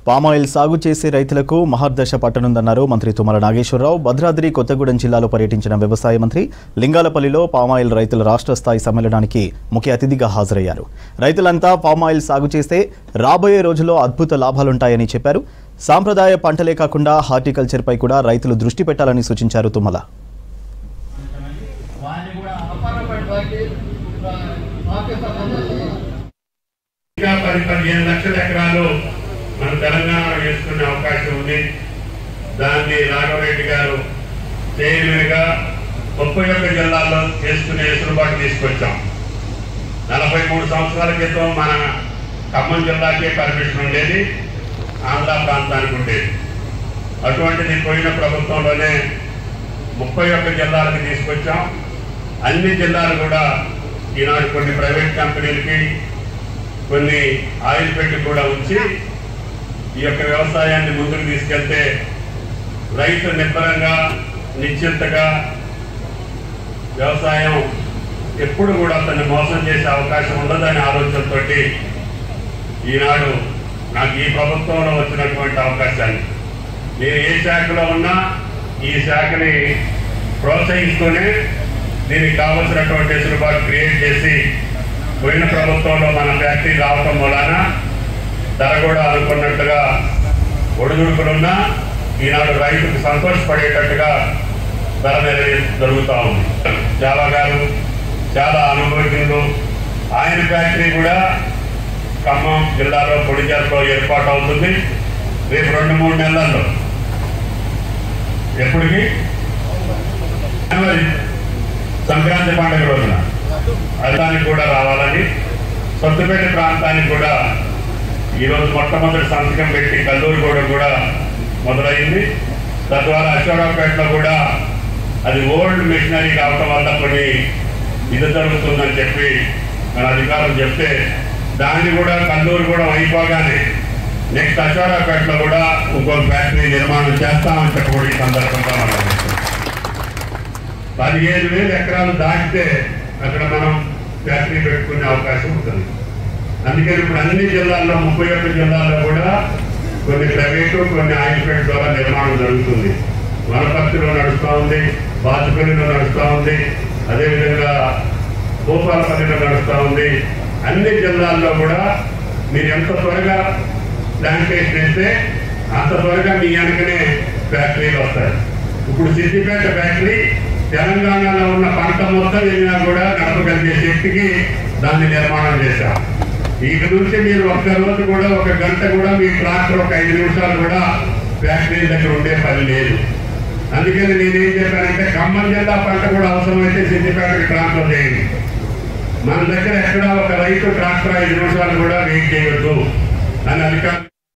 Palm oil సాగు చేసే రైతులకు మహర్దశ పట్టనుందన్నారు మంత్రి తుమ్మల నాగేశ్వరరావు. భద్రాద్రి కొత్తగూడెం జిల్లాలో పర్యటించిన వ్యవసాయ మంత్రి లింగాలపల్లిలో పామాయిల్ రైతుల రాష్ట్ర స్థాయి సమ్మేళనానికి ముఖ్య అతిథిగా హాజరయ్యారు. రైతులంతా పామాయిల్ సాగు చేస్తే రాబోయే రోజుల్లో అద్భుత లాభాలుంటాయని చెప్పారు. సాంప్రదాయ పంటలే కాకుండా హార్టికల్చర్పై కూడా రైతులు దృష్టి పెట్టాలని సూచించారు తుమ్మల. మన తెలంగాణలో చేసుకునే అవకాశం ఉంది. దాన్ని రాఘవరెడ్డి గారు చైర్మన్గా 31 జిల్లాల్లో చేసుకునే వెసులుబాటు తీసుకొచ్చాం. 43 సంవత్సరాల క్రితం మన ఖమ్మం జిల్లాకే పర్మిషన్ ఉండేది, ఆంధ్ర ప్రాంతానికి ఉండేది. అటువంటిది పోయిన ప్రభుత్వంలోనే 31 జిల్లాలకు తీసుకొచ్చాం. అన్ని జిల్లాలు కూడా ఈనాడు కొన్ని ప్రైవేట్ కంపెనీలకి, కొన్ని ఆయిల్ పెట్టి కూడా ఉంచి ఈ యొక్క వ్యవసాయాన్ని ముందుకు తీసుకెళ్తే రైతు నిబ్బరంగా నిశ్చింతగా వ్యవసాయం ఎప్పుడు కూడా అతన్ని మోసం చేసే అవకాశం ఉండదనే ఆలోచనతో ఈనాడు నాకు ఈ ప్రభుత్వంలో వచ్చినటువంటి అవకాశాన్ని, నేను ఏ శాఖలో ఉన్నా ఈ శాఖని ప్రోత్సహిస్తూనే దీనికి కావలసినటువంటి వెసులుబాటు క్రియేట్ చేసి పోయిన ప్రభుత్వంలో మన ఫ్యాక్టరీ రావటం వలన ధర కూడా అనుకున్నట్టుగా ఒడిదుడుకులున్నా ఈనాడు రైతుకు సంతోషపడేటట్టుగా ధర జరుగుతూ ఉంది. జావా గారు చాలా అనుభవజ్ఞులు. ఆయన ఫ్యాక్టరీ కూడా ఖమ్మం జిల్లాలో పొడిజార్లో ఏర్పాటు అవుతుంది. రేపు 2-3 నెలల్లో, ఎప్పటికీ జనవరి సంక్రాంతి పండుగ రోజున అదానికి కూడా రావాలని, సొంతపేట ప్రాంతానికి కూడా ఈరోజు మొట్టమొదటి సంతకం పెట్టి కల్లూరుగూడ కూడా మొదలైంది. తద్వారా అశ్వరావుపేటలో కూడా అది ఓల్డ్ మిషనరీ కావటం వల్ల కొన్ని ఇది జరుగుతుందని చెప్పి మన అధికారులు చెప్తే దాన్ని కూడా కల్లూరు కూడా అయిపోగానే నెక్స్ట్ అశ్వరావుపేటలో కూడా ఇంకో ఫ్యాక్టరీ నిర్మాణం చేస్తామని చెప్పి కూడా ఈ సందర్భంగా మనం 15,000 ఎకరాలు దాటితే అక్కడ మనం ఫ్యాక్టరీ పెట్టుకునే అవకాశం ఉంటుంది. అందుకని ఇప్పుడు అన్ని జిల్లాల్లో 31 జిల్లాల్లో కూడా కొన్ని ప్రైవేటు, కొన్ని ఆయిల్ ఫీల్డ్ ద్వారా నిర్మాణం జరుగుతుంది. వనపర్తిలో నడుస్తూ ఉంది, బాచుపల్లిలో నడుస్తూ ఉంది, అదేవిధంగా భూపాలపల్లిలో నడుస్తూ ఉంది. అన్ని జిల్లాల్లో కూడా మీరు ఎంత త్వరగా ప్లాంటేషన్ వేస్తే అంత త్వరగా మీ వెనకనే ఫ్యాక్టరీలు వస్తాయి. ఇప్పుడు సిద్దిపేట ఫ్యాక్టరీ తెలంగాణలో ఉన్న పంట మొత్తం వెళ్ళినా కూడా నడపగలిగే శక్తికి దాన్ని నిర్మాణం చేశాం. ఇక నుంచి మీరు ఒక్క రోజు కూడా, 1 గంట కూడా మీ ట్రాక్టర్ 5 నిమిషాలు కూడా ఫ్యాక్టరీ దగ్గర ఉండే పని లేదు. అందుకని నేనేం చెప్పానంటే ఖమ్మం జిల్లా పంట కూడా అవసరమైతే సిద్దిపేటకి ట్రాన్స్ఫర్ చేయండి. మన దగ్గర ఎక్కడ ఒక రైతు ట్రాక్టర్ 5 నిమిషాలు కూడా వెయిట్ చేయవద్దు అని అధికారులు